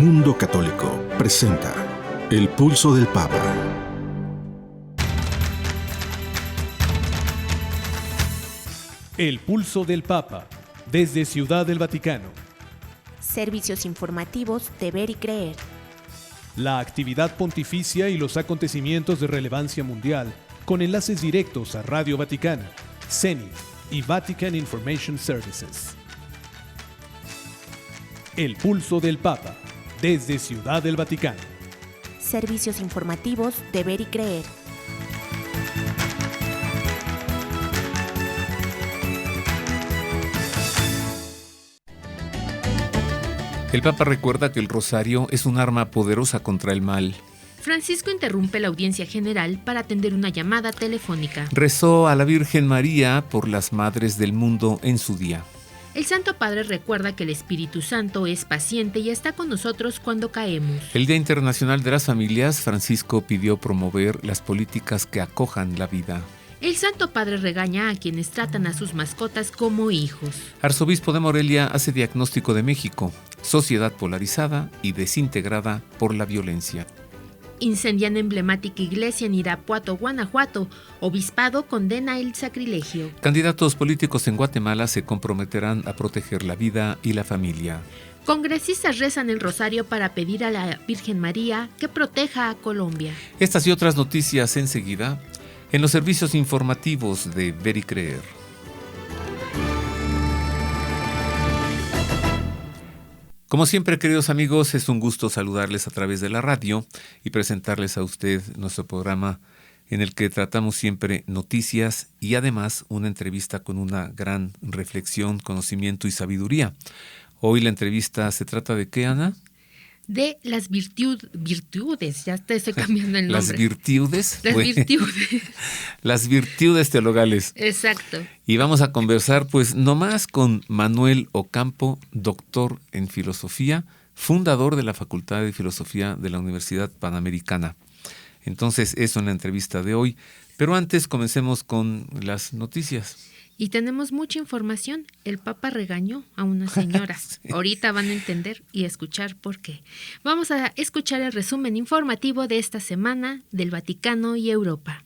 Mundo Católico presenta El Pulso del Papa. El Pulso del Papa, desde Ciudad del Vaticano. Servicios informativos de Ver y Creer. La actividad pontificia y los acontecimientos de relevancia mundial, con enlaces directos a Radio Vaticana, CENI y Vatican Information Services. El Pulso del Papa, desde Ciudad del Vaticano. Servicios informativos de Ver y Creer. El Papa recuerda que el rosario es un arma poderosa contra el mal. Francisco interrumpe la audiencia general para atender una llamada telefónica. Rezó a la Virgen María por las madres del mundo en su día. El Santo Padre recuerda que el Espíritu Santo es paciente y está con nosotros cuando caemos. El Día Internacional de las Familias, Francisco pidió promover las políticas que acojan la vida. El Santo Padre regaña a quienes tratan a sus mascotas como hijos. Arzobispo de Morelia hace diagnóstico de México, sociedad polarizada y desintegrada por la violencia. Incendian emblemática iglesia en Irapuato, Guanajuato. Obispado condena el sacrilegio. Candidatos políticos en Guatemala se comprometerán a proteger la vida y la familia. Congresistas rezan el rosario para pedir a la Virgen María que proteja a Colombia. Estas y otras noticias enseguida en los servicios informativos de Ver y Creer. Como siempre, queridos amigos, es un gusto saludarles a través de la radio y presentarles a usted nuestro programa en el que tratamos siempre noticias y además una entrevista con una gran reflexión, conocimiento y sabiduría. Hoy la entrevista se trata de ¿qué, Ana? De las virtudes, ya te estoy cambiando el nombre. ¿Las virtudes? Las virtudes. Las virtudes teologales. Exacto. Y vamos a conversar pues no más con Manuel Ocampo, doctor en filosofía, fundador de la Facultad de Filosofía de la Universidad Panamericana. Entonces eso en la entrevista de hoy, pero antes comencemos con las noticias. Y tenemos mucha información. El Papa regañó a una señora. Sí. Ahorita van a entender y escuchar por qué. Vamos a escuchar el resumen informativo de esta semana del Vaticano y Europa.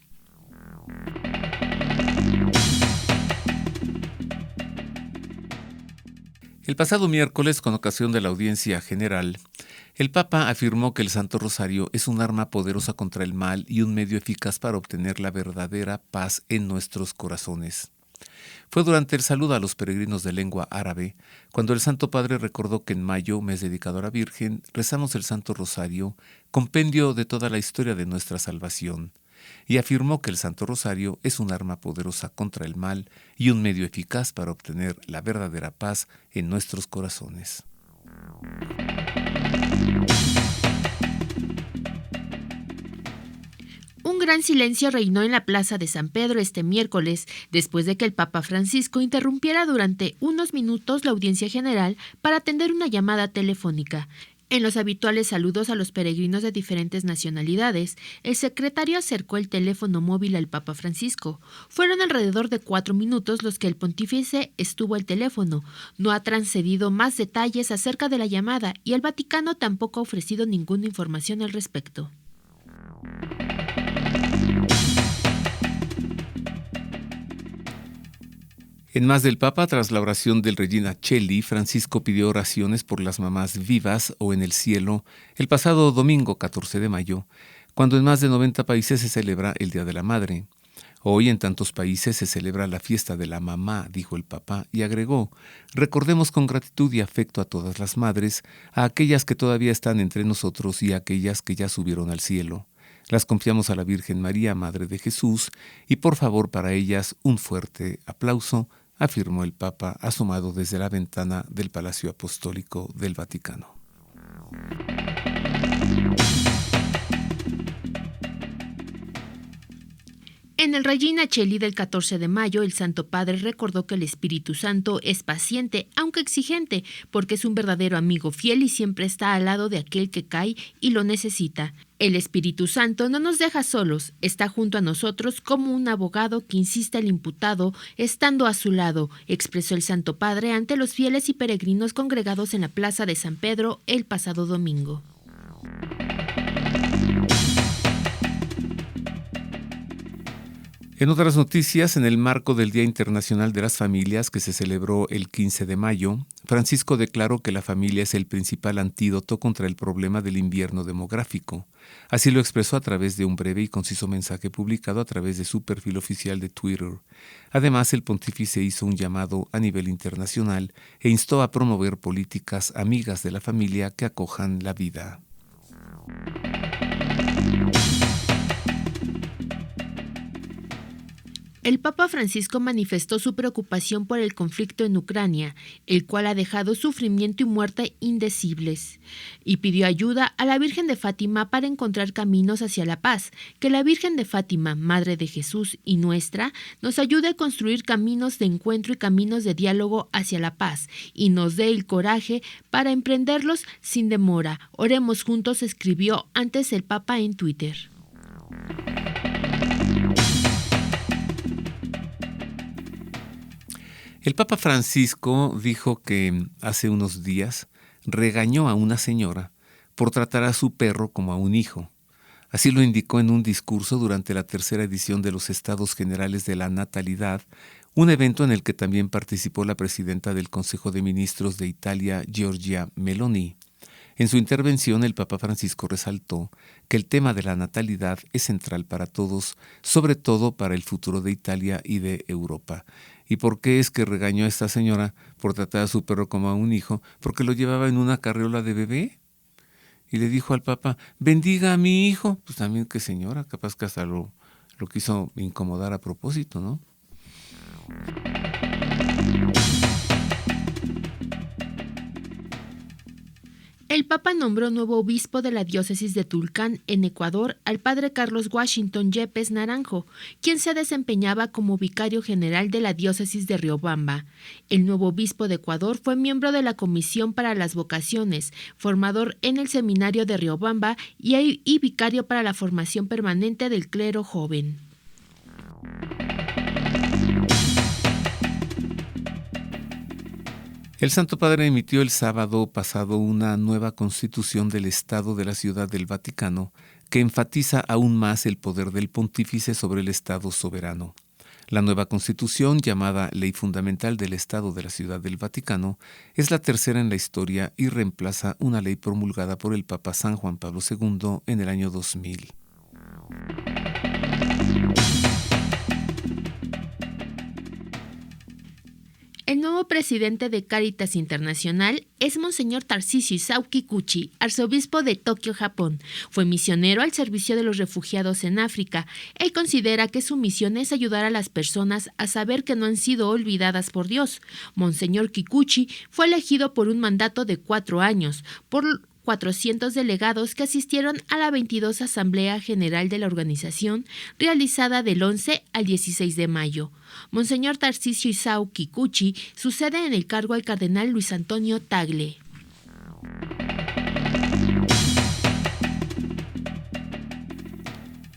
El pasado miércoles, con ocasión de la audiencia general, el Papa afirmó que el Santo Rosario es un arma poderosa contra el mal y un medio eficaz para obtener la verdadera paz en nuestros corazones. Fue durante el saludo a los peregrinos de lengua árabe, cuando el Santo Padre recordó que en mayo, mes dedicado a la Virgen, rezamos el Santo Rosario, compendio de toda la historia de nuestra salvación, y afirmó que el Santo Rosario es un arma poderosa contra el mal y un medio eficaz para obtener la verdadera paz en nuestros corazones. Un gran silencio reinó en la plaza de San Pedro este miércoles, después de que el Papa Francisco interrumpiera durante unos minutos la audiencia general para atender una llamada telefónica. En los habituales saludos a los peregrinos de diferentes nacionalidades, el secretario acercó el teléfono móvil al Papa Francisco. Fueron alrededor de 4 minutos los que el pontífice estuvo al teléfono. No ha transcedido más detalles acerca de la llamada y el Vaticano tampoco ha ofrecido ninguna información al respecto. En más del Papa, tras la oración del Regina Coeli, Francisco pidió oraciones por las mamás vivas o en el cielo el pasado domingo 14 de mayo, cuando en más de 90 países se celebra el Día de la Madre. Hoy en tantos países se celebra la fiesta de la mamá, dijo el Papa, y agregó: recordemos con gratitud y afecto a todas las madres, a aquellas que todavía están entre nosotros y a aquellas que ya subieron al cielo. Las confiamos a la Virgen María, Madre de Jesús, y por favor para ellas un fuerte aplauso, afirmó el Papa asomado desde la ventana del Palacio Apostólico del Vaticano. En En el Regina Coeli del 14 de mayo, el Santo Padre recordó que el Espíritu Santo es paciente, aunque exigente, porque es un verdadero amigo fiel y siempre está al lado de aquel que cae y lo necesita. El Espíritu Santo no nos deja solos, está junto a nosotros como un abogado que insiste al imputado, estando a su lado, expresó el Santo Padre ante los fieles y peregrinos congregados en la Plaza de San Pedro el pasado domingo. En otras noticias, en el marco del Día Internacional de las Familias, que se celebró el 15 de mayo, Francisco declaró que la familia es el principal antídoto contra el problema del invierno demográfico. Así lo expresó a través de un breve y conciso mensaje publicado a través de su perfil oficial de Twitter. Además, el pontífice hizo un llamado a nivel internacional e instó a promover políticas amigas de la familia que acojan la vida. El Papa Francisco manifestó su preocupación por el conflicto en Ucrania, el cual ha dejado sufrimiento y muerte indecibles, y pidió ayuda a la Virgen de Fátima para encontrar caminos hacia la paz, que la Virgen de Fátima, Madre de Jesús y nuestra, nos ayude a construir caminos de encuentro y caminos de diálogo hacia la paz, y nos dé el coraje para emprenderlos sin demora. Oremos juntos, escribió antes el Papa en Twitter. El Papa Francisco dijo que hace unos días regañó a una señora por tratar a su perro como a un hijo. Así lo indicó en un discurso durante la tercera edición de los Estados Generales de la Natalidad, un evento en el que también participó la presidenta del Consejo de Ministros de Italia, Giorgia Meloni. En su intervención, el Papa Francisco resaltó que el tema de la natalidad es central para todos, sobre todo para el futuro de Italia y de Europa. ¿Y por qué es que regañó a esta señora por tratar a su perro como a un hijo? Porque lo llevaba en una carriola de bebé. Y le dijo al Papa, bendiga a mi hijo. Pues también qué señora, capaz que hasta lo quiso incomodar a propósito, ¿no? El Papa nombró nuevo obispo de la diócesis de Tulcán, en Ecuador, al padre Carlos Washington Yepes Naranjo, quien se desempeñaba como vicario general de la diócesis de Riobamba. El nuevo obispo de Ecuador fue miembro de la Comisión para las Vocaciones, formador en el Seminario de Riobamba y vicario para la formación permanente del clero joven. El Santo Padre emitió el sábado pasado una nueva constitución del Estado de la Ciudad del Vaticano que enfatiza aún más el poder del pontífice sobre el Estado soberano. La nueva constitución, llamada Ley Fundamental del Estado de la Ciudad del Vaticano, es la tercera en la historia y reemplaza una ley promulgada por el Papa San Juan Pablo II en el año 2000. El nuevo presidente de Cáritas Internacional es Monseñor Tarcisio Isao Kikuchi, arzobispo de Tokio, Japón. Fue misionero al servicio de los refugiados en África. Él considera que su misión es ayudar a las personas a saber que no han sido olvidadas por Dios. Monseñor Kikuchi fue elegido por un mandato de 4 años, por 400 delegados que asistieron a la 22 Asamblea General de la organización, realizada del 11 al 16 de mayo. Monseñor Tarcisio Isao Kikuchi sucede en el cargo al cardenal Luis Antonio Tagle.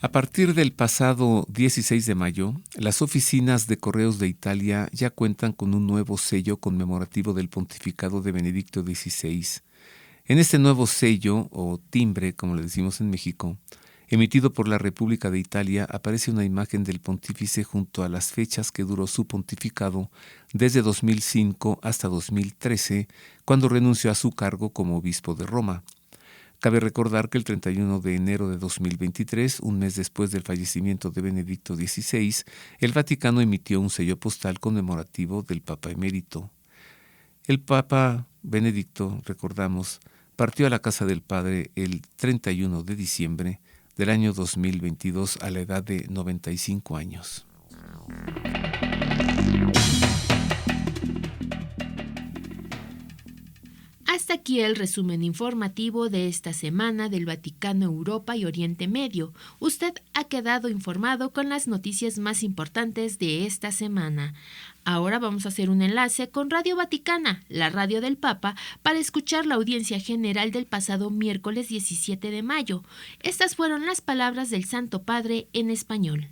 A partir del pasado 16 de mayo, las oficinas de Correos de Italia ya cuentan con un nuevo sello conmemorativo del pontificado de Benedicto XVI. En este nuevo sello, o timbre, como le decimos en México, emitido por la República de Italia, aparece una imagen del pontífice junto a las fechas que duró su pontificado desde 2005 hasta 2013, cuando renunció a su cargo como obispo de Roma. Cabe recordar que el 31 de enero de 2023, un mes después del fallecimiento de Benedicto XVI, el Vaticano emitió un sello postal conmemorativo del Papa emérito. El Papa Benedicto, recordamos, partió a la casa del Padre el 31 de diciembre del año 2022 a la edad de 95 años. Hasta aquí el resumen informativo de esta semana del Vaticano, Europa y Oriente Medio. Usted ha quedado informado con las noticias más importantes de esta semana. Ahora vamos a hacer un enlace con Radio Vaticana, la radio del Papa, para escuchar la audiencia general del pasado miércoles 17 de mayo. Estas fueron las palabras del Santo Padre en español.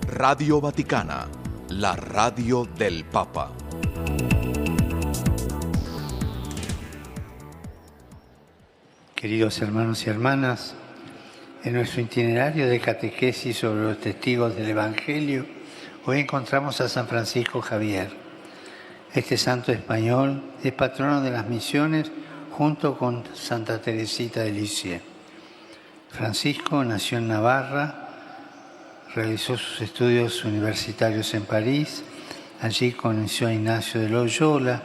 Radio Vaticana, la radio del Papa. Queridos hermanos y hermanas, en nuestro itinerario de catequesis sobre los testigos del Evangelio, hoy encontramos a San Francisco Javier. Este santo español es patrono de las misiones junto con Santa Teresita de Lisieux. Francisco nació en Navarra, realizó sus estudios universitarios en París. Allí conoció a Ignacio de Loyola,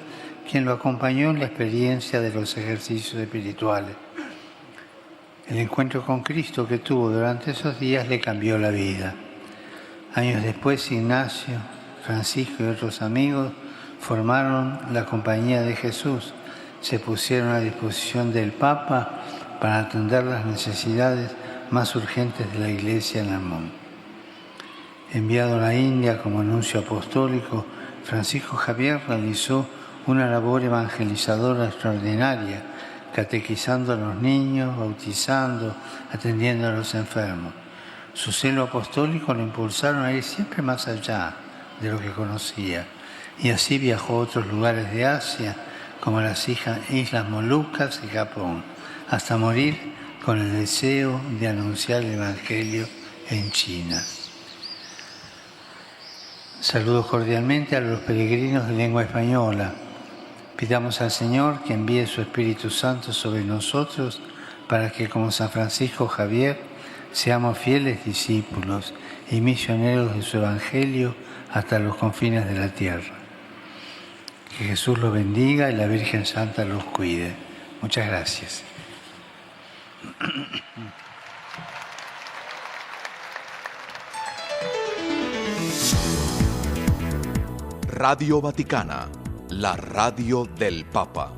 quien lo acompañó en la experiencia de los ejercicios espirituales. El encuentro con Cristo que tuvo durante esos días le cambió la vida. Años después, Ignacio, Francisco y otros amigos formaron la Compañía de Jesús. Se pusieron a disposición del Papa para atender las necesidades más urgentes de la Iglesia en el mundo. Enviado a la India como nuncio apostólico, Francisco Javier realizó una labor evangelizadora extraordinaria, catequizando a los niños, bautizando, atendiendo a los enfermos. Su celo apostólico lo impulsaron a ir siempre más allá de lo que conocía, y así viajó a otros lugares de Asia, como las Islas Molucas y Japón, hasta morir con el deseo de anunciar el Evangelio en China. Saludo cordialmente a los peregrinos de lengua española. Pidamos al Señor que envíe su Espíritu Santo sobre nosotros para que, como San Francisco Javier, seamos fieles discípulos y misioneros de su Evangelio hasta los confines de la tierra. Que Jesús los bendiga y la Virgen Santa los cuide. Muchas gracias. Radio Vaticana, la radio del Papa.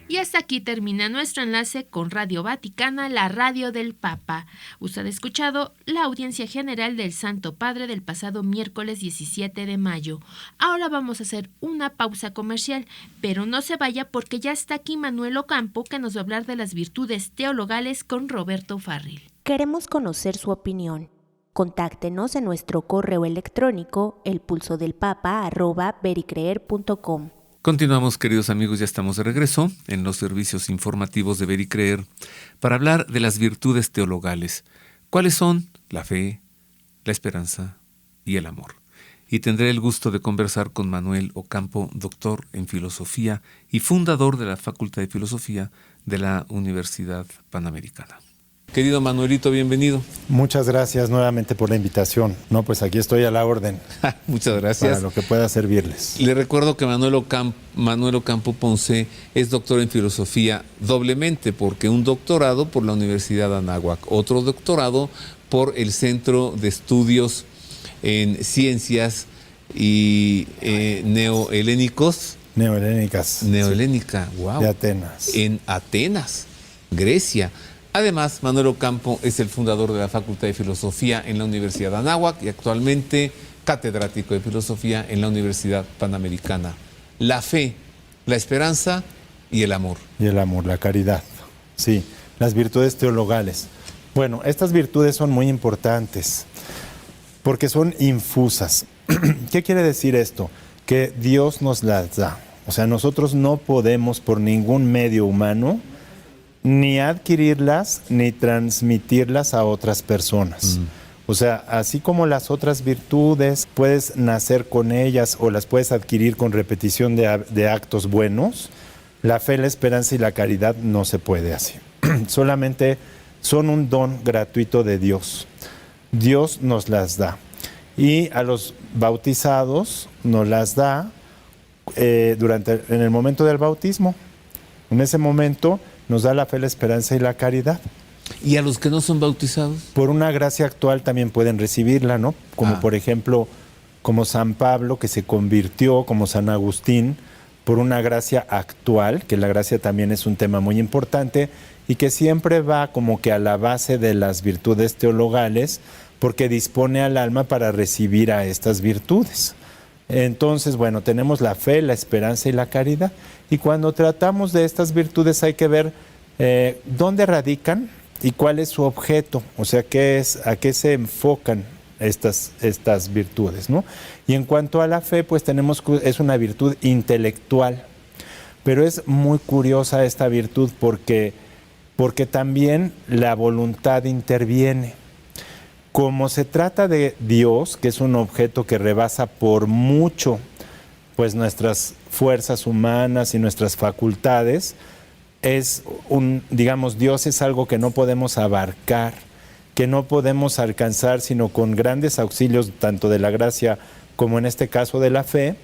Y hasta aquí termina nuestro enlace con Radio Vaticana, la radio del Papa. Usted ha escuchado la audiencia general del Santo Padre del pasado miércoles 17 de mayo. Ahora vamos a hacer una pausa comercial, pero no se vaya porque ya está aquí Manuel Ocampo, que nos va a hablar de las virtudes teologales con Roberto Farril. Queremos conocer su opinión. Contáctenos en nuestro correo electrónico elpulsodelpapa@vericreer.com. Continuamos, queridos amigos, ya estamos de regreso en los servicios informativos de Ver y Creer para hablar de las virtudes teologales. ¿Cuáles son? La fe, la esperanza y el amor. Y tendré el gusto de conversar con Manuel Ocampo, doctor en filosofía y fundador de la Facultad de Filosofía de la Universidad Panamericana. Querido Manuelito, bienvenido. Muchas gracias nuevamente por la invitación. No, pues aquí estoy a la orden. Muchas gracias. Para lo que pueda servirles. Le recuerdo que Manuel Ocampo Ponce es doctor en filosofía doblemente, porque un doctorado por la Universidad Anáhuac, otro doctorado por el Centro de Estudios en Ciencias y Neohelénicas, wow. De Atenas. En Atenas, Grecia. Además, Manuel Ocampo es el fundador de la Facultad de Filosofía en la Universidad Anáhuac y actualmente catedrático de Filosofía en la Universidad Panamericana. La fe, la esperanza y el amor. Y el amor, la caridad. Sí, las virtudes teologales. Bueno, estas virtudes son muy importantes porque son infusas. ¿Qué quiere decir esto? Que Dios nos las da. O sea, nosotros no podemos por ningún medio humano ni adquirirlas ni transmitirlas a otras personas. O sea, así como las otras virtudes puedes nacer con ellas o las puedes adquirir con repetición de actos buenos, la fe, la esperanza y la caridad no se puede así. Solamente son un don gratuito de Dios. Dios nos las da. Y a los bautizados nos las da en el momento del bautismo. En ese momento nos da la fe, la esperanza y la caridad. ¿Y a los que no son bautizados? Por una gracia actual también pueden recibirla, ¿no? Como por ejemplo, como San Pablo, que se convirtió, como San Agustín, por una gracia actual, que la gracia también es un tema muy importante y que siempre va como que a la base de las virtudes teologales, porque dispone al alma para recibir a estas virtudes. Entonces, bueno, tenemos la fe, la esperanza y la caridad, y cuando tratamos de estas virtudes hay que ver dónde radican y cuál es su objeto, o sea, a qué se enfocan estas virtudes, ¿no? Y en cuanto a la fe, pues es una virtud intelectual, pero es muy curiosa esta virtud porque también la voluntad interviene. Como se trata de Dios, que es un objeto que rebasa por mucho pues nuestras fuerzas humanas y nuestras facultades, digamos, Dios es algo que no podemos abarcar, que no podemos alcanzar sino con grandes auxilios tanto de la gracia como en este caso de la fe.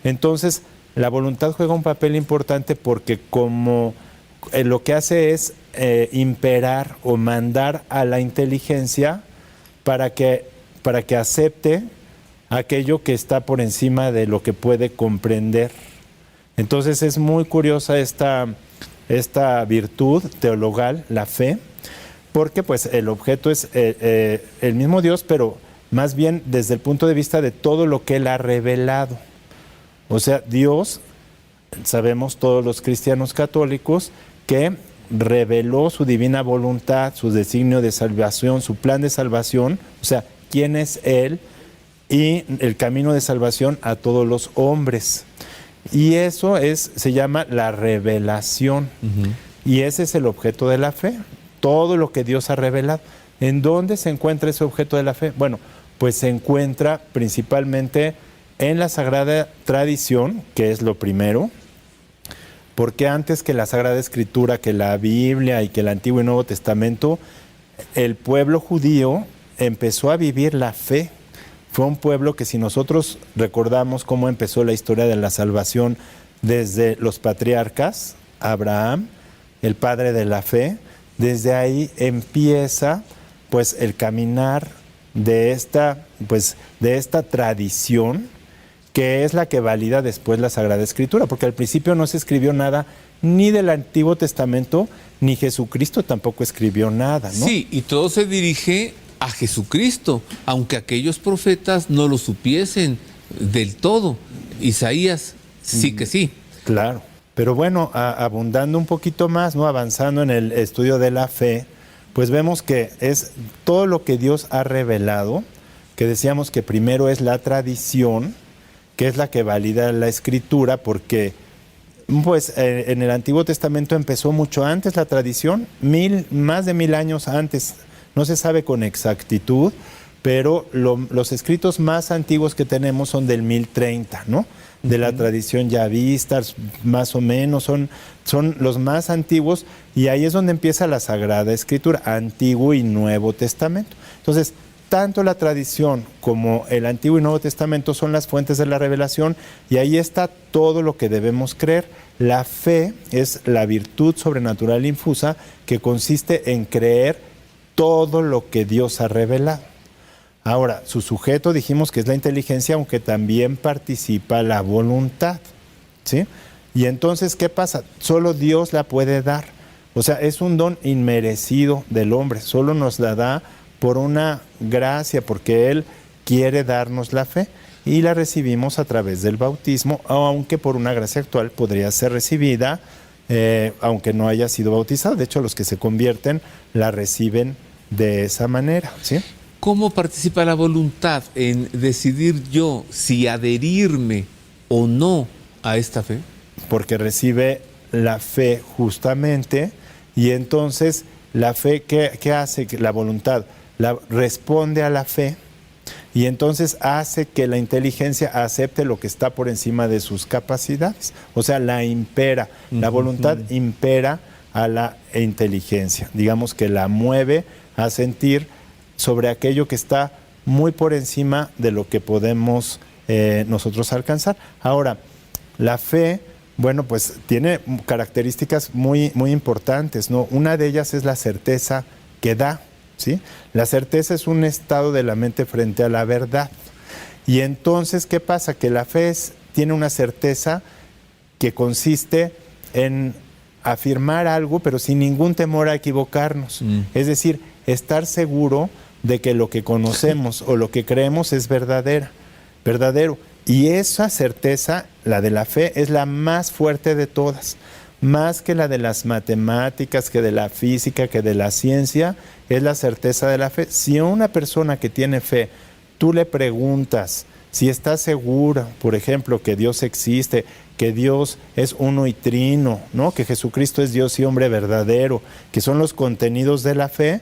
Entonces la voluntad juega un papel importante porque como lo que hace es imperar o mandar a la inteligencia para que acepte aquello que está por encima de lo que puede comprender. Entonces es muy curiosa esta virtud teologal, la fe, porque pues el objeto es el mismo Dios, pero más bien desde el punto de vista de todo lo que Él ha revelado. O sea, Dios, sabemos todos los cristianos católicos, que reveló su divina voluntad, su designio de salvación, su plan de salvación, o sea, quién es Él y el camino de salvación a todos los hombres. Y eso se llama la revelación. Y ese es el objeto de la fe, todo lo que Dios ha revelado. ¿En dónde se encuentra ese objeto de la fe? Bueno, pues se encuentra principalmente en la Sagrada Tradición, que es lo primero, porque antes que la Sagrada Escritura, que la Biblia y que el Antiguo y Nuevo Testamento, el pueblo judío empezó a vivir la fe. Fue un pueblo que, si nosotros recordamos cómo empezó la historia de la salvación desde los patriarcas, Abraham, el padre de la fe, desde ahí empieza pues el caminar de esta tradición, que es la que valida después la Sagrada Escritura, porque al principio no se escribió nada ni del Antiguo Testamento, ni Jesucristo tampoco escribió nada, ¿no? Sí, y todo se dirige a Jesucristo, aunque aquellos profetas no lo supiesen del todo. Isaías sí que sí. Claro, pero bueno, abundando un poquito más, ¿no? Avanzando en el estudio de la fe, pues vemos que es todo lo que Dios ha revelado, que decíamos que primero es la tradición, que es la que valida la Escritura, porque pues en el Antiguo Testamento empezó mucho antes la tradición, más de 1000 años antes. No se sabe con exactitud, pero los escritos más antiguos que tenemos son del 1030, ¿no? De la tradición yavista, más o menos, son los más antiguos, y ahí es donde empieza la Sagrada Escritura, Antiguo y Nuevo Testamento. Entonces, tanto la tradición como el Antiguo y Nuevo Testamento son las fuentes de la revelación, y ahí está todo lo que debemos creer. La fe es la virtud sobrenatural infusa que consiste en creer todo lo que Dios ha revelado. Ahora, su sujeto dijimos que es la inteligencia, aunque también participa la voluntad, ¿sí? Y entonces, ¿qué pasa? Solo Dios la puede dar. O sea, es un don inmerecido del hombre, solo nos la da por una gracia, porque Él quiere darnos la fe y la recibimos a través del bautismo, aunque por una gracia actual podría ser recibida aunque no haya sido bautizado. De hecho, los que se convierten la reciben de esa manera, ¿sí? ¿Cómo participa la voluntad en decidir yo si adherirme o no a esta fe? Porque recibe la fe justamente, y entonces la fe, ¿qué hace? La voluntad responde a la fe, y entonces hace que la inteligencia acepte lo que está por encima de sus capacidades. O sea, la impera. La voluntad impera a la inteligencia. Digamos que la mueve a sentir sobre aquello que está muy por encima de lo que podemos nosotros alcanzar. Ahora, la fe, bueno, pues tiene características muy, muy importantes, ¿no? Una de ellas es la certeza que da, ¿sí? La certeza es un estado de la mente frente a la verdad. Y entonces, ¿qué pasa? Que la fe tiene una certeza que consiste en afirmar algo, pero sin ningún temor a equivocarnos. Es decir, estar seguro de que lo que conocemos o lo que creemos es verdadero. Y esa certeza, la de la fe, es la más fuerte de todas. Más que la de las matemáticas, que de la física, que de la ciencia, es la certeza de la fe. Si a una persona que tiene fe, tú le preguntas si está segura, por ejemplo, que Dios existe, que Dios es uno y trino, ¿no? Que Jesucristo es Dios y hombre verdadero, que son los contenidos de la fe,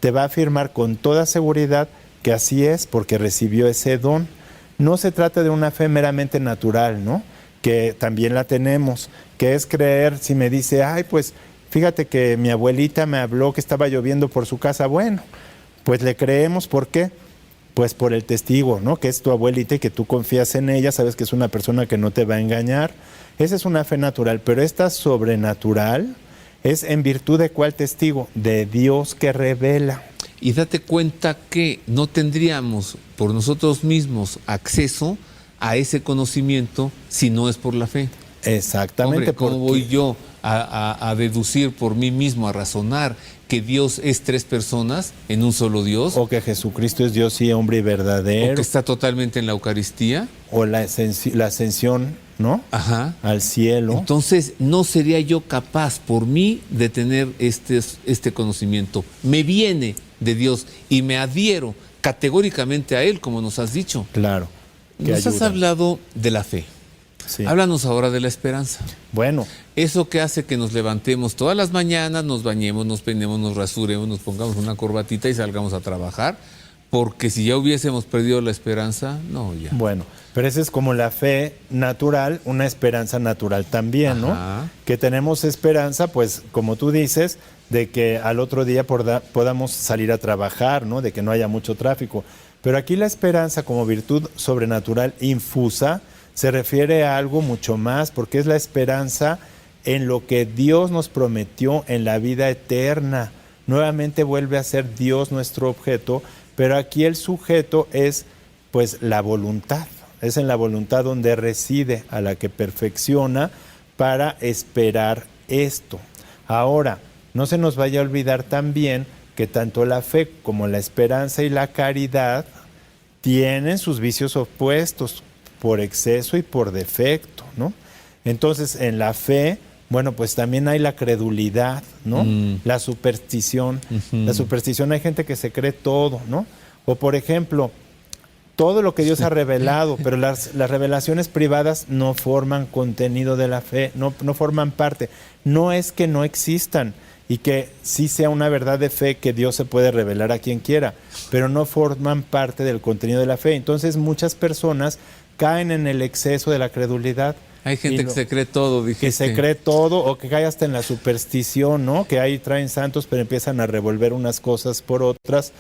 te va a afirmar con toda seguridad que así es porque recibió ese don. No se trata de una fe meramente natural, ¿no? Que también la tenemos, que es creer si me dice, ay, pues fíjate que mi abuelita me habló que estaba lloviendo por su casa. Bueno, pues le creemos, ¿por qué? Pues por el testigo, ¿no? Que es tu abuelita y que tú confías en ella, sabes que es una persona que no te va a engañar. Esa es una fe natural, pero esta sobrenatural es en virtud de ¿cuál testigo? De Dios que revela. Y date cuenta que no tendríamos por nosotros mismos acceso a ese conocimiento si no es por la fe. Exactamente. Hombre, ¿cómo voy yo a deducir por mí mismo, a razonar que Dios es tres personas en un solo Dios? O que Jesucristo es Dios y hombre verdadero. O que está totalmente en la Eucaristía. O la ascensión, ¿no? Ajá. Al cielo. Entonces, no sería yo capaz por mí de tener este conocimiento. Me viene de Dios y me adhiero categóricamente a Él, como nos has dicho. Claro. Nos has hablado de la fe. Sí. Háblanos ahora de la esperanza. Bueno. Eso que hace que nos levantemos todas las mañanas, nos bañemos, nos peinemos, nos rasuremos, nos pongamos una corbatita y salgamos a trabajar. Porque si ya hubiésemos perdido la esperanza, no, ya. Bueno, pero esa es como la fe natural, una esperanza natural también, ¿no? Ajá. Que tenemos esperanza, pues, como tú dices, de que al otro día podamos salir a trabajar, ¿no? De que no haya mucho tráfico. Pero aquí la esperanza como virtud sobrenatural infusa se refiere a algo mucho más, porque es la esperanza en lo que Dios nos prometió en la vida eterna. Nuevamente vuelve a ser Dios nuestro objeto, pero aquí el sujeto es pues la voluntad. Es en la voluntad donde reside, a la que perfecciona para esperar esto. Ahora, no se nos vaya a olvidar también que tanto la fe como la esperanza y la caridad tienen sus vicios opuestos, por exceso y por defecto, ¿no? Entonces, en la fe, bueno, pues también hay la credulidad, ¿no? La superstición. La superstición, hay gente que se cree todo, ¿no? O, por ejemplo, todo lo que Dios ha revelado, pero las revelaciones privadas no forman contenido de la fe, no forman parte. No es que no existan y que sí sea una verdad de fe que Dios se puede revelar a quien quiera, pero no forman parte del contenido de la fe. Entonces, muchas personas caen en el exceso de la credulidad. Hay gente que se cree todo, dijiste. Que se cree todo o que cae hasta en la superstición, ¿no? Que ahí traen santos, pero empiezan a revolver unas cosas por otras,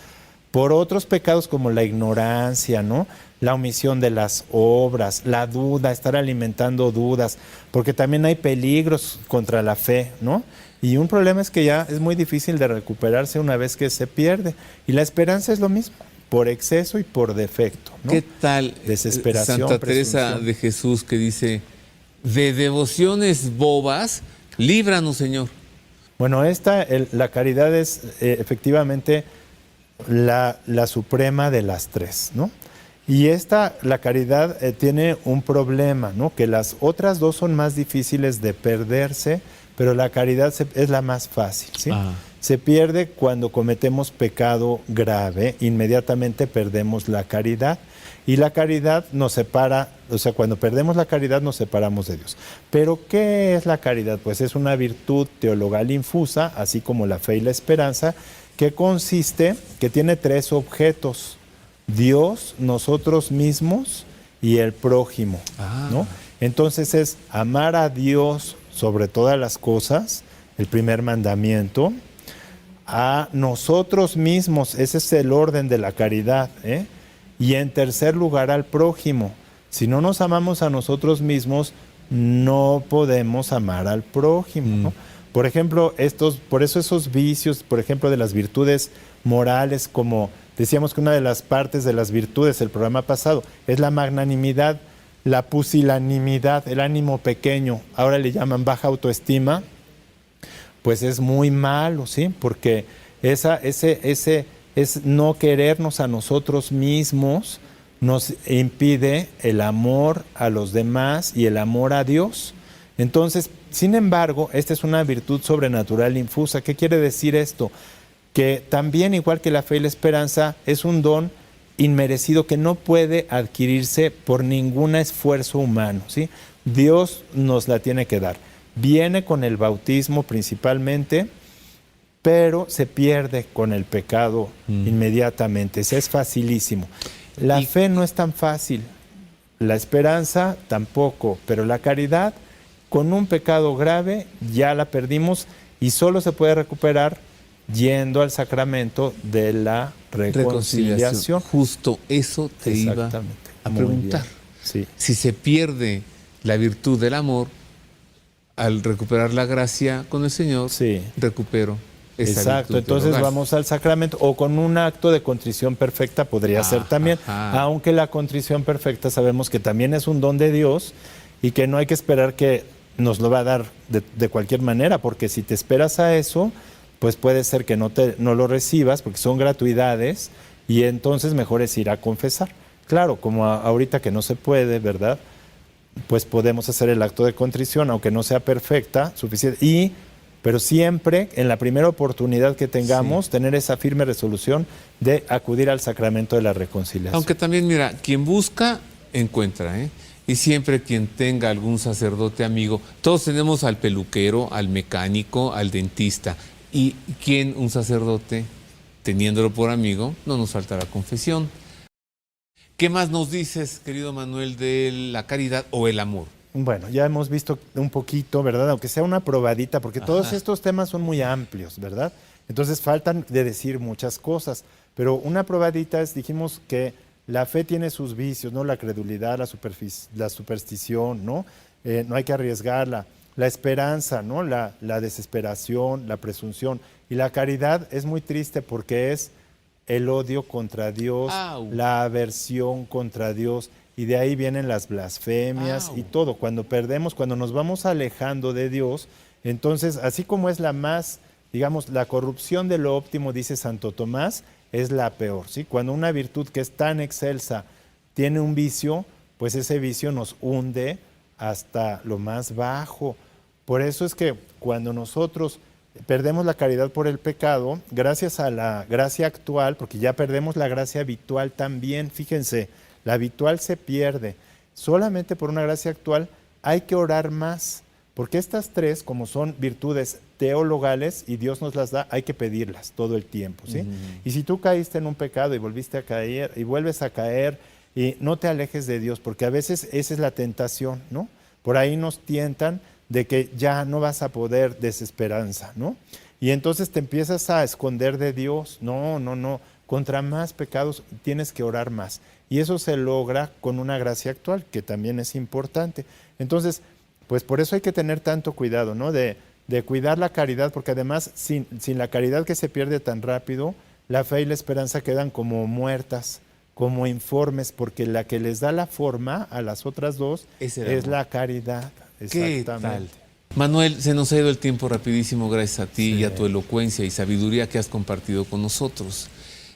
por otros pecados como la ignorancia, ¿no? La omisión de las obras, la duda, estar alimentando dudas, porque también hay peligros contra la fe, ¿no? Y un problema es que ya es muy difícil de recuperarse una vez que se pierde. Y la esperanza es lo mismo, por exceso y por defecto, ¿no? ¿Qué tal desesperación, Santa Teresa de Jesús, que dice, de devociones bobas, líbranos, Señor? Bueno, la caridad es efectivamente la suprema de las tres, ¿no? Y la caridad tiene un problema, ¿no? Que las otras dos son más difíciles de perderse, pero la caridad es la más fácil, ¿sí? Se pierde cuando cometemos pecado grave, inmediatamente perdemos la caridad. Y la caridad nos separa, o sea, cuando perdemos la caridad nos separamos de Dios. Pero, ¿qué es la caridad? Pues es una virtud teologal infusa, así como la fe y la esperanza, que tiene tres objetos: Dios, nosotros mismos y el prójimo, ¿no? Entonces es amar a Dios sobre todas las cosas, el primer mandamiento, a nosotros mismos, ese es el orden de la caridad, ¿eh? Y en tercer lugar al prójimo. Si no nos amamos a nosotros mismos, no podemos amar al prójimo, ¿no? Por ejemplo, por eso esos vicios, por ejemplo, de las virtudes morales, como decíamos que una de las partes de las virtudes del programa pasado es la magnanimidad, la pusilanimidad, el ánimo pequeño, ahora le llaman baja autoestima, pues es muy malo, ¿sí? Porque ese es no querernos a nosotros mismos, nos impide el amor a los demás y el amor a Dios. Entonces, sin embargo, esta es una virtud sobrenatural infusa. ¿Qué quiere decir esto? Que también, igual que la fe y la esperanza, es un don inmerecido que no puede adquirirse por ningún esfuerzo humano, ¿sí? Dios nos la tiene que dar. Viene con el bautismo principalmente, pero se pierde con el pecado inmediatamente. Eso es facilísimo. La fe no es tan fácil, la esperanza tampoco, pero la caridad, con un pecado grave, ya la perdimos y solo se puede recuperar yendo al sacramento de la reconciliación. Justo eso te iba a preguntar. Sí. Si se pierde la virtud del amor, al recuperar la gracia con el Señor, recupero esa Exacto, virtud entonces teologal. vamos al sacramento, o con un acto de contrición perfecta podría ser también, aunque la contrición perfecta sabemos que también es un don de Dios y que no hay que esperar que nos lo va a dar de cualquier manera, porque si te esperas a eso, pues puede ser que no lo recibas, porque son gratuidades, y entonces mejor es ir a confesar. Claro, como ahorita que no se puede, ¿verdad? Pues podemos hacer el acto de contrición, aunque no sea perfecta, suficiente, pero siempre, en la primera oportunidad que tengamos, tener esa firme resolución de acudir al sacramento de la reconciliación. Aunque también, mira, quien busca, encuentra, ¿eh? Y siempre quien tenga algún sacerdote amigo, todos tenemos al peluquero, al mecánico, al dentista. Y quien, un sacerdote, teniéndolo por amigo, no nos faltará confesión. ¿Qué más nos dices, querido Manuel, de la caridad o el amor? Bueno, ya hemos visto un poquito, ¿verdad? Aunque sea una probadita, porque todos estos temas son muy amplios, ¿verdad? Entonces faltan de decir muchas cosas, pero una probadita dijimos que la fe tiene sus vicios, ¿no? La credulidad, la superstición, ¿no? No hay que arriesgarla. La esperanza, ¿no? La desesperación, la presunción. Y la caridad es muy triste porque es el odio contra Dios, la aversión contra Dios. Y de ahí vienen las blasfemias y todo. Cuando perdemos, cuando nos vamos alejando de Dios, entonces, así como es la más, digamos, la corrupción de lo óptimo, dice Santo Tomás, es la peor, ¿sí? Cuando una virtud que es tan excelsa tiene un vicio, pues ese vicio nos hunde hasta lo más bajo. Por eso es que cuando nosotros perdemos la caridad por el pecado, gracias a la gracia actual, porque ya perdemos la gracia habitual también, fíjense, la habitual se pierde. Solamente por una gracia actual hay que orar más, porque estas tres, como son virtudes teologales y Dios nos las da, hay que pedirlas todo el tiempo, ¿sí? Y si tú caíste en un pecado y volviste a caer y vuelves a caer, y no te alejes de Dios, porque a veces esa es la tentación, ¿no? Por ahí nos tientan de que ya no vas a poder, desesperanza, ¿no? Y entonces te empiezas a esconder de Dios. No. Contra más pecados tienes que orar más. Y eso se logra con una gracia actual, que también es importante. Entonces, pues por eso hay que tener tanto cuidado, ¿no? De cuidar la caridad, porque además sin la caridad que se pierde tan rápido, la fe y la esperanza quedan como muertas, como informes, porque la que les da la forma a las otras dos es la caridad. ¿Qué tal? Manuel, se nos ha ido el tiempo rapidísimo gracias a ti y a tu elocuencia y sabiduría que has compartido con nosotros.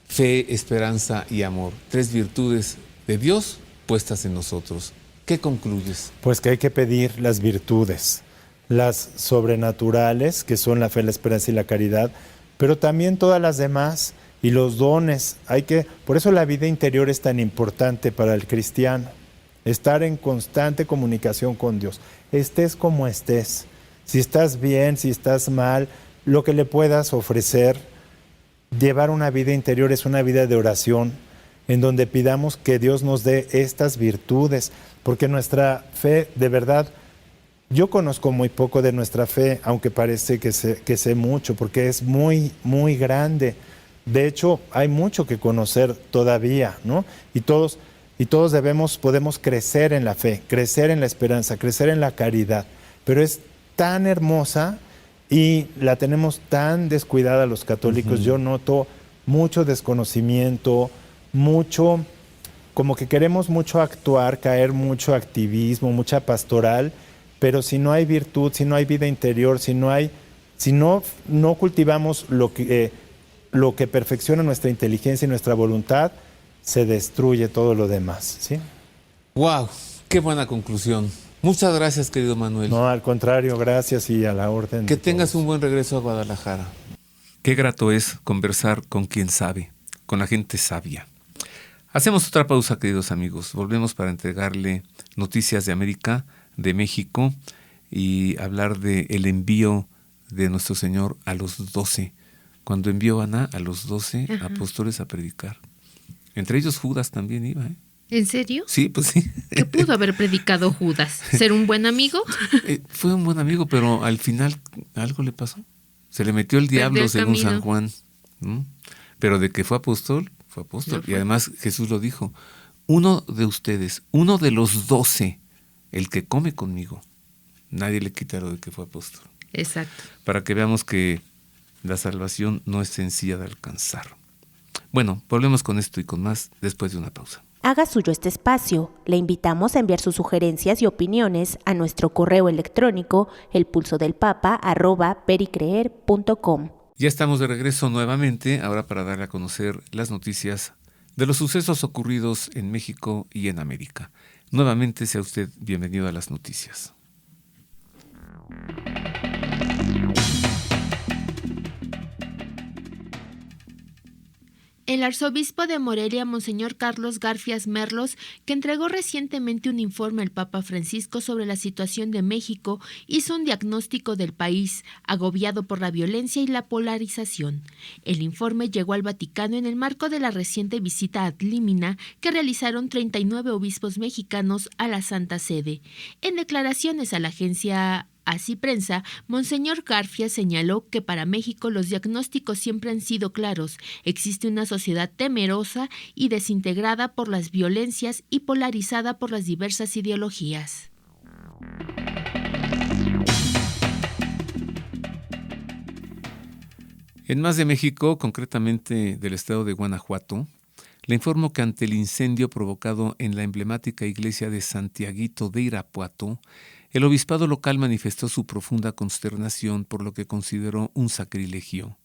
Fe, esperanza y amor, tres virtudes de Dios puestas en nosotros. ¿Qué concluyes? Pues que hay que pedir las virtudes, las sobrenaturales, que son la fe, la esperanza y la caridad, pero también todas las demás y los dones. Por eso la vida interior es tan importante para el cristiano. Estar en constante comunicación con Dios. Estés como estés. Si estás bien, si estás mal, lo que le puedas ofrecer. Llevar una vida interior es una vida de oración, en donde pidamos que Dios nos dé estas virtudes, porque nuestra fe, de verdad, yo conozco muy poco de nuestra fe, aunque parece que sé mucho, porque es muy, muy grande. De hecho, hay mucho que conocer todavía, ¿no? Y todos podemos crecer en la fe, crecer en la esperanza, crecer en la caridad, pero es tan hermosa y la tenemos tan descuidada los católicos. Yo noto mucho desconocimiento, mucho, como que queremos mucho actuar, caer mucho activismo, mucha pastoral, pero si no hay virtud, si no hay vida interior, si no cultivamos lo que perfecciona nuestra inteligencia y nuestra voluntad, se destruye todo lo demás, ¿sí? ¡Wow! ¡Qué buena conclusión! Muchas gracias, querido Manuel. No, al contrario, gracias y a la orden. Que tengas un buen regreso a Guadalajara. Qué grato es conversar con quien sabe, con la gente sabia. Hacemos otra pausa, queridos amigos. Volvemos para entregarle noticias de América, de México, y hablar del envío de nuestro Señor a los 12. Cuando envió a los 12 apóstoles a predicar. Entre ellos Judas también iba, ¿eh? ¿En serio? Sí, pues sí. ¿Qué pudo haber predicado Judas? ¿Ser un buen amigo? Fue un buen amigo, pero al final algo le pasó. Se le metió el diablo, según San Juan. Pero de que fue apóstol, fue apóstol. No fue. Y además Jesús lo dijo: uno de ustedes, uno de los 12, el que come conmigo, nadie le quita lo de que fue apóstol. Exacto. Para que veamos que la salvación no es sencilla de alcanzar. Bueno, volvemos con esto y con más después de una pausa. Haga suyo este espacio. Le invitamos a enviar sus sugerencias y opiniones a nuestro correo electrónico elpulsodelpapa@pericreer.com. Ya estamos de regreso nuevamente, ahora para darle a conocer las noticias de los sucesos ocurridos en México y en América. Nuevamente sea usted bienvenido a las noticias. El arzobispo de Morelia, Monseñor Carlos Garfias Merlos, que entregó recientemente un informe al Papa Francisco sobre la situación de México, hizo un diagnóstico del país, agobiado por la violencia y la polarización. El informe llegó al Vaticano en el marco de la reciente visita ad limina que realizaron 39 obispos mexicanos a la Santa Sede. En declaraciones a la agencia Así Prensa, Monseñor Garfias señaló que para México los diagnósticos siempre han sido claros. Existe una sociedad temerosa y desintegrada por las violencias y polarizada por las diversas ideologías. En más de México, concretamente del estado de Guanajuato, le informo que ante el incendio provocado en la emblemática iglesia de Santiaguito de Irapuato, el obispado local manifestó su profunda consternación por lo que consideró un sacrilegio.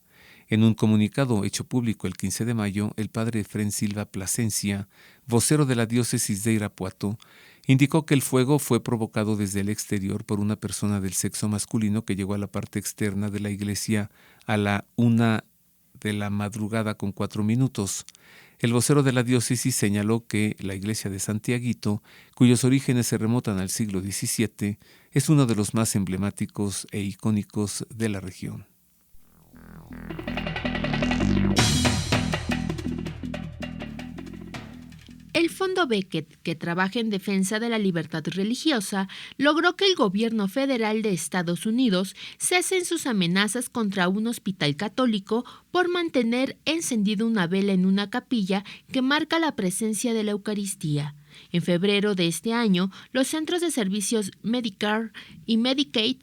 En un comunicado hecho público el 15 de mayo, el padre Efrén Silva Plasencia, vocero de la diócesis de Irapuato, indicó que el fuego fue provocado desde el exterior por una persona del sexo masculino que llegó a la parte externa de la iglesia a la 1:04 a.m. El vocero de la diócesis señaló que la iglesia de Santiaguito, cuyos orígenes se remontan al siglo XVII, es uno de los más emblemáticos e icónicos de la región. El Fondo Becket, que trabaja en defensa de la libertad religiosa, logró que el gobierno federal de Estados Unidos cese en sus amenazas contra un hospital católico por mantener encendida una vela en una capilla que marca la presencia de la Eucaristía. En febrero de este año, los centros de servicios Medicare y Medicaid,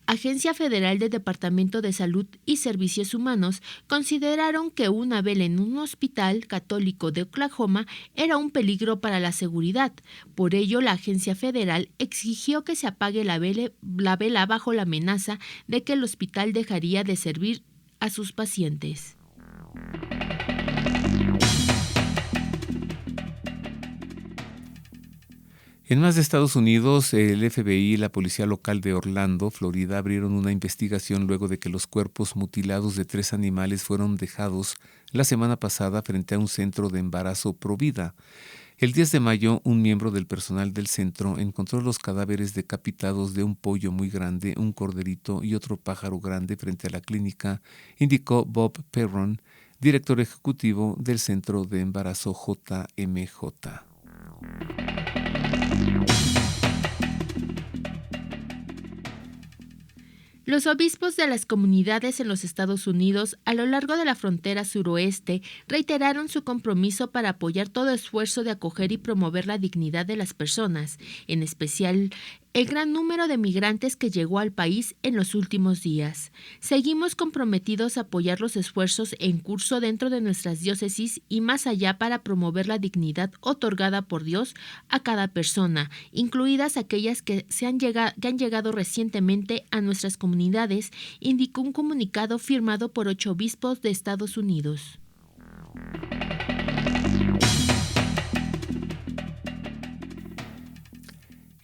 Agencia Federal del Departamento de Salud y Servicios Humanos, consideraron que una vela en un hospital católico de Oklahoma era un peligro para la seguridad. Por ello, la agencia federal exigió que se apague la vela bajo la amenaza de que el hospital dejaría de servir a sus pacientes. En más de Estados Unidos, el FBI y la policía local de Orlando, Florida, abrieron una investigación luego de que los cuerpos mutilados de 3 animales fueron dejados la semana pasada frente a un centro de embarazo Provida. El 10 de mayo, un miembro del personal del centro encontró los cadáveres decapitados de un pollo muy grande, un corderito y otro pájaro grande frente a la clínica, indicó Bob Perron, director ejecutivo del centro de embarazo JMJ. Los obispos de las comunidades en los Estados Unidos a lo largo de la frontera suroeste reiteraron su compromiso para apoyar todo esfuerzo de acoger y promover la dignidad de las personas, en especial el gran número de migrantes que llegó al país en los últimos días. Seguimos comprometidos a apoyar los esfuerzos en curso dentro de nuestras diócesis y más allá para promover la dignidad otorgada por Dios a cada persona, incluidas aquellas que han llegado recientemente a nuestras comunidades, indicó un comunicado firmado por 8 obispos de Estados Unidos.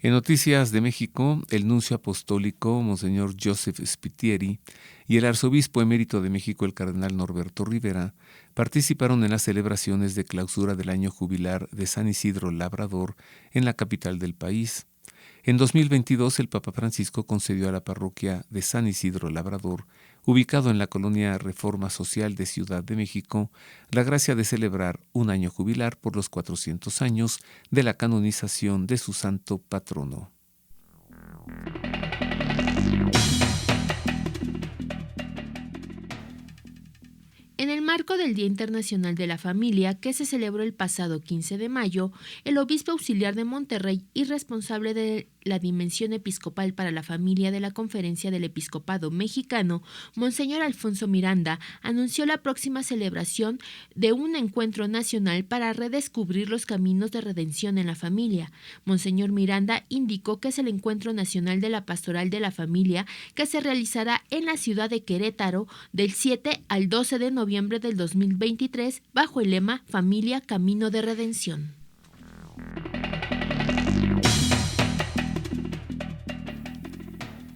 En noticias de México, el nuncio apostólico, Monseñor Joseph Spitieri, y el arzobispo emérito de México, el cardenal Norberto Rivera, participaron en las celebraciones de clausura del año jubilar de San Isidro Labrador en la capital del país. En 2022, el Papa Francisco concedió a la parroquia de San Isidro Labrador, ubicado en la colonia Reforma Social de Ciudad de México, la gracia de celebrar un año jubilar por los 400 años de la canonización de su santo patrono. En el marco del Día Internacional de la Familia, que se celebró el pasado 15 de mayo, el obispo auxiliar de Monterrey y responsable de la Dimensión Episcopal para la Familia de la Conferencia del Episcopado Mexicano, Monseñor Alfonso Miranda, anunció la próxima celebración de un encuentro nacional para redescubrir los caminos de redención en la familia. Monseñor Miranda indicó que es el Encuentro Nacional de la Pastoral de la Familia que se realizará en la ciudad de Querétaro del 7 al 12 de noviembre del 2023 bajo el lema Familia Camino de Redención.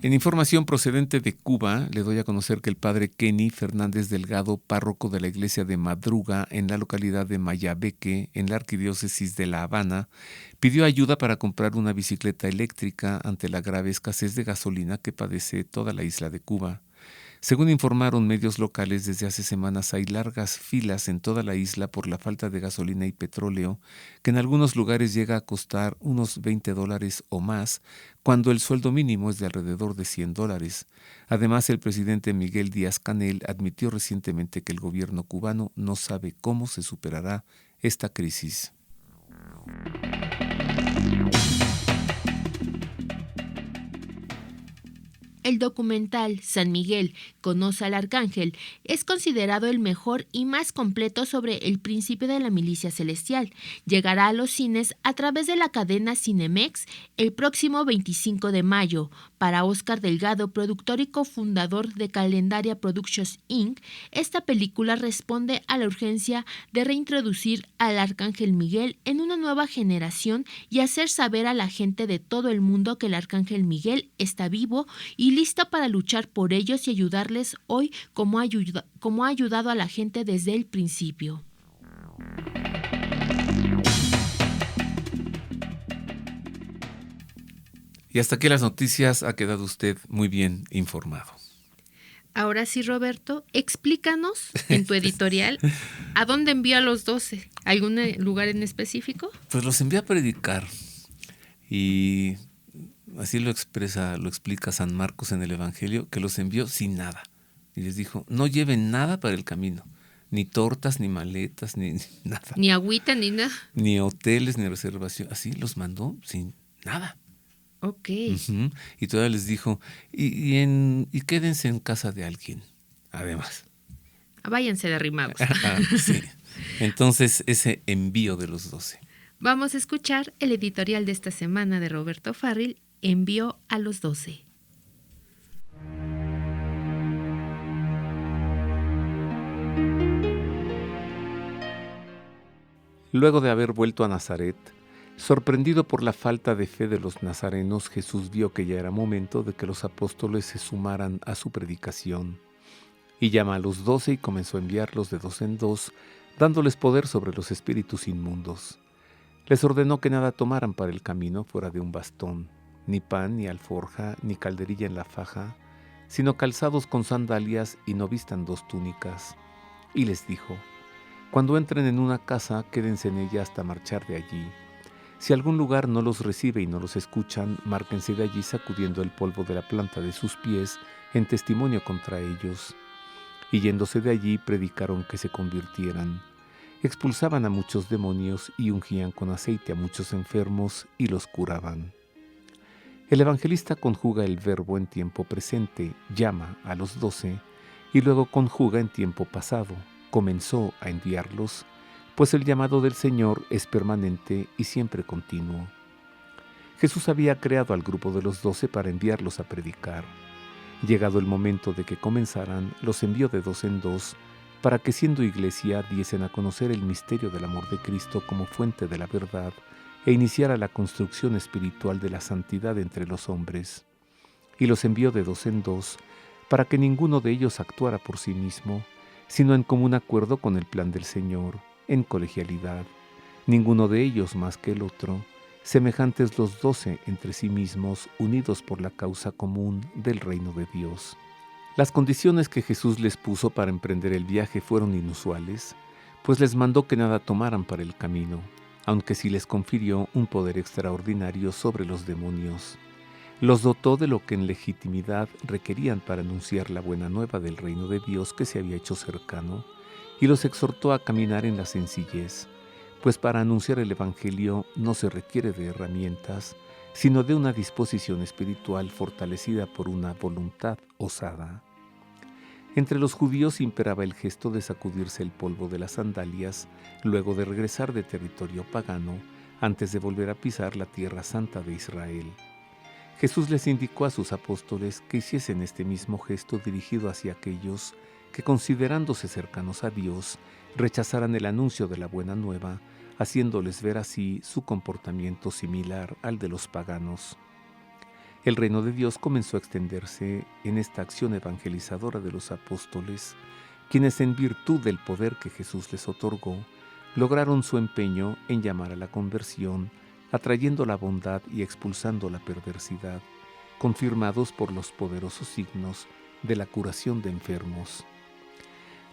En información procedente de Cuba, le doy a conocer que el padre Kenny Fernández Delgado, párroco de la iglesia de Madruga en la localidad de Mayabeque, en la arquidiócesis de La Habana, pidió ayuda para comprar una bicicleta eléctrica ante la grave escasez de gasolina que padece toda la isla de Cuba. Según informaron medios locales, desde hace semanas hay largas filas en toda la isla por la falta de gasolina y petróleo, que en algunos lugares llega a costar unos $20 o más, cuando el sueldo mínimo es de alrededor de $100. Además, el presidente Miguel Díaz-Canel admitió recientemente que el gobierno cubano no sabe cómo se superará esta crisis. El documental San Miguel, conoce al Arcángel, es considerado el mejor y más completo sobre el príncipe de la milicia celestial. Llegará a los cines a través de la cadena Cinemex el próximo 25 de mayo. Para Óscar Delgado, productor y cofundador de Calendaria Productions Inc., esta película responde a la urgencia de reintroducir al Arcángel Miguel en una nueva generación y hacer saber a la gente de todo el mundo que el Arcángel Miguel está vivo y lista para luchar por ellos y ayudarles hoy como ha ayudado a la gente desde el principio. Y hasta aquí las noticias. Ha quedado usted muy bien informado. Ahora sí, Roberto, explícanos en tu editorial a dónde envió a los 12. ¿Algún lugar en específico? Pues los envió a predicar y así lo explica San Marcos en el Evangelio, que los envió sin nada. Y les dijo, no lleven nada para el camino, ni tortas, ni maletas, ni nada. Ni agüita, ni nada. Ni hoteles, ni reservación. Así los mandó sin nada. Ok. Uh-huh. Y todavía les dijo, y quédense en casa de alguien, además. Váyanse de arrimados. Sí. Entonces, ese envío de los 12. Vamos a escuchar el editorial de esta semana de Roberto Farril, Envió a los 12. Luego de haber vuelto a Nazaret, sorprendido por la falta de fe de los nazarenos, Jesús vio que ya era momento de que los apóstoles se sumaran a su predicación. Y llama a los 12 y comenzó a enviarlos de 2 en 2, dándoles poder sobre los espíritus inmundos. Les ordenó que nada tomaran para el camino fuera de un bastón, ni pan, ni alforja, ni calderilla en la faja, sino calzados con sandalias y no vistan 2 túnicas. Y les dijo, cuando entren en una casa, quédense en ella hasta marchar de allí. Si algún lugar no los recibe y no los escuchan, márquense de allí sacudiendo el polvo de la planta de sus pies en testimonio contra ellos. Y yéndose de allí, predicaron que se convirtieran. Expulsaban a muchos demonios y ungían con aceite a muchos enfermos y los curaban. El evangelista conjuga el verbo en tiempo presente, llama a los 12, y luego conjuga en tiempo pasado, comenzó a enviarlos, pues el llamado del Señor es permanente y siempre continuo. Jesús había creado al grupo de los 12 para enviarlos a predicar. Llegado el momento de que comenzaran, los envió de 2 en 2, para que siendo iglesia diesen a conocer el misterio del amor de Cristo como fuente de la verdad e iniciara la construcción espiritual de la santidad entre los hombres. Y los envió de 2 en 2, para que ninguno de ellos actuara por sí mismo, sino en común acuerdo con el plan del Señor, en colegialidad, ninguno de ellos más que el otro, semejantes los 12 entre sí mismos, unidos por la causa común del reino de Dios. Las condiciones que Jesús les puso para emprender el viaje fueron inusuales, pues les mandó que nada tomaran para el camino, aunque sí les confirió un poder extraordinario sobre los demonios. Los dotó de lo que en legitimidad requerían para anunciar la buena nueva del reino de Dios que se había hecho cercano, y los exhortó a caminar en la sencillez, pues para anunciar el Evangelio no se requiere de herramientas, sino de una disposición espiritual fortalecida por una voluntad osada. Entre los judíos imperaba el gesto de sacudirse el polvo de las sandalias luego de regresar de territorio pagano antes de volver a pisar la tierra santa de Israel. Jesús les indicó a sus apóstoles que hiciesen este mismo gesto dirigido hacia aquellos que, considerándose cercanos a Dios, rechazaran el anuncio de la buena nueva, haciéndoles ver así su comportamiento similar al de los paganos. El reino de Dios comenzó a extenderse en esta acción evangelizadora de los apóstoles, quienes en virtud del poder que Jesús les otorgó, lograron su empeño en llamar a la conversión, atrayendo la bondad y expulsando la perversidad, confirmados por los poderosos signos de la curación de enfermos.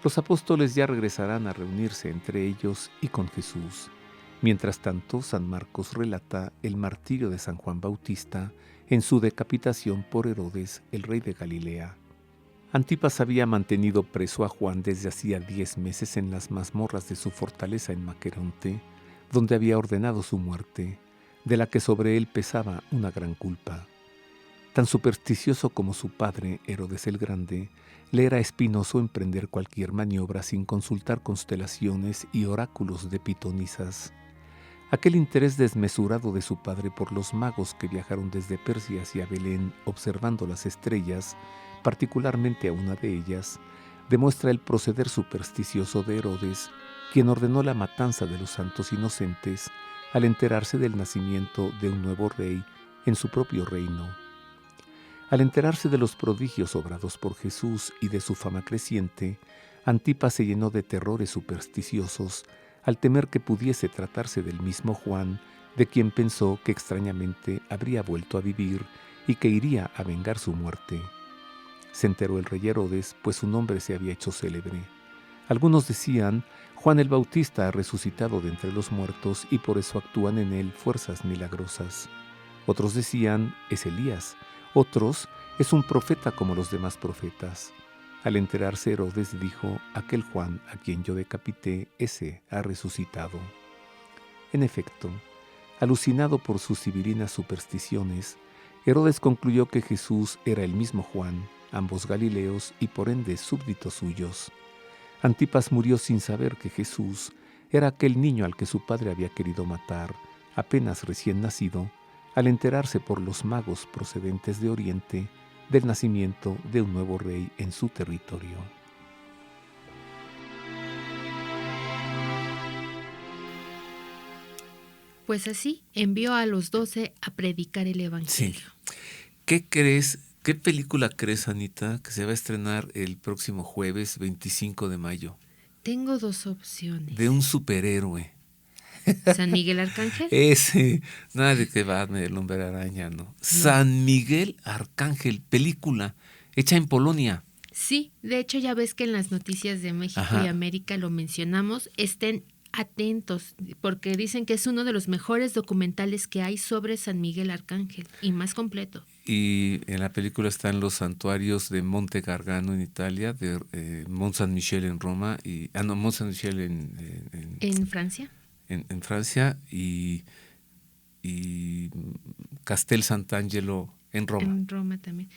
Los apóstoles ya regresarán a reunirse entre ellos y con Jesús. Mientras tanto, San Marcos relata el martirio de San Juan Bautista en su decapitación por Herodes, el rey de Galilea. Antipas había mantenido preso a Juan desde hacía 10 meses en las mazmorras de su fortaleza en Maqueronte, donde había ordenado su muerte, de la que sobre él pesaba una gran culpa. Tan supersticioso como su padre, Herodes el Grande, le era espinoso emprender cualquier maniobra sin consultar constelaciones y oráculos de pitonisas. Aquel interés desmesurado de su padre por los magos que viajaron desde Persia hacia Belén observando las estrellas, particularmente a una de ellas, demuestra el proceder supersticioso de Herodes, quien ordenó la matanza de los santos inocentes al enterarse del nacimiento de un nuevo rey en su propio reino. Al enterarse de los prodigios obrados por Jesús y de su fama creciente, Antipas se llenó de terrores supersticiosos al temer que pudiese tratarse del mismo Juan, de quien pensó que extrañamente habría vuelto a vivir y que iría a vengar su muerte. Se enteró el rey Herodes, pues su nombre se había hecho célebre. Algunos decían, Juan el Bautista ha resucitado de entre los muertos y por eso actúan en él fuerzas milagrosas. Otros decían, es Elías. Otros, es un profeta como los demás profetas. Al enterarse Herodes dijo, aquel Juan a quien yo decapité, ese ha resucitado. En efecto, alucinado por sus sibirinas supersticiones, Herodes concluyó que Jesús era el mismo Juan, ambos galileos y por ende súbditos suyos. Antipas murió sin saber que Jesús era aquel niño al que su padre había querido matar, apenas recién nacido, al enterarse por los magos procedentes de Oriente del nacimiento de un nuevo rey en su territorio. Pues así envió a los 12 a predicar el Evangelio. Sí. ¿Qué crees? ¿Qué película crees, Anita, que se va a estrenar el próximo jueves 25 de mayo? Tengo 2 opciones. De un superhéroe. ¿San Miguel Arcángel? Ese, nada de que Batman, el Hombre Araña, no. San Miguel Arcángel, película hecha en Polonia. Sí, de hecho ya ves que en las noticias de México y América lo mencionamos. Estén atentos, porque dicen que es uno de los mejores documentales que hay sobre San Miguel Arcángel y más completo. Y en la película están los santuarios de Monte Gargano en Italia, de Mont Saint-Michel en Roma, Mont Saint-Michel en Francia. En Francia y Castel Sant'Angelo en Roma. En Roma también.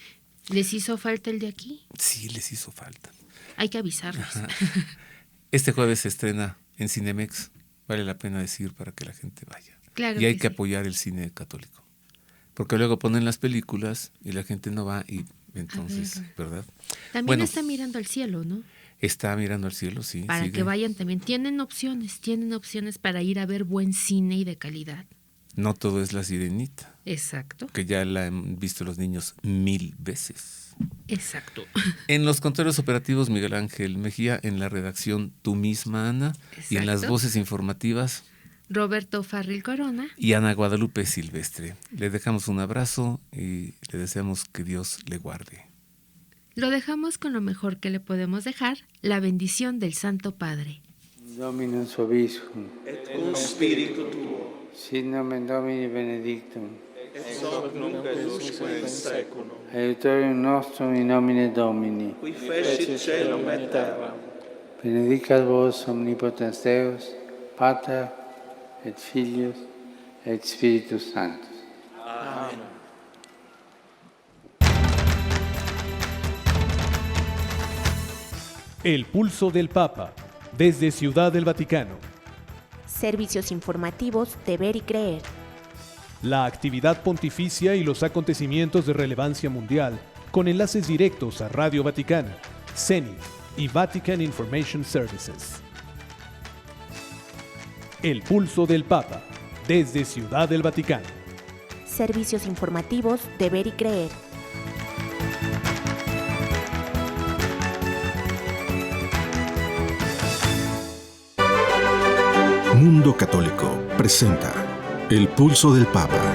¿Les hizo falta el de aquí? Sí, les hizo falta. Hay que avisarlos. Ajá. Este jueves se estrena en Cinemex. Vale la pena decir para que la gente vaya. Claro y hay que que sí. apoyar el cine católico. Porque luego ponen las películas y la gente no va y entonces, ¿verdad? También Bueno, está mirando al cielo, ¿no? está mirando al cielo, sí. Para sigue. que vayan también. Tienen opciones para ir a ver buen cine y de calidad. No todo es La Sirenita, Exacto, que ya la han visto los niños 1000 veces. exacto. En los controles operativos, Miguel Ángel Mejía, en la redacción, tú misma, Ana, y en las Exacto. voces informativas, Roberto Farril Corona. y Ana Guadalupe Silvestre. Le dejamos un abrazo y le deseamos que Dios le guarde. Lo dejamos con lo mejor que le podemos dejar, la bendición del Santo Padre. Dominus vobiscum. et cum spiritu tuo, Sit nomen Domini benedictum. ex hoc nunc et usque in seculum, Aiutorium nostrum in nomine Domini. qui fecit caelum et terram, Benedicat vos omnipotens Deus, Pater et Filius et Spiritus Sanctus. Amen. El pulso del Papa, desde Ciudad del Vaticano. Servicios informativos de Ver y Creer. La actividad pontificia y los acontecimientos de relevancia mundial, con enlaces directos a Radio Vaticana, Zenith y Vatican Information Services. El pulso del Papa, desde Ciudad del Vaticano. Servicios informativos de Ver y Creer. Mundo Católico presenta El Pulso del Papa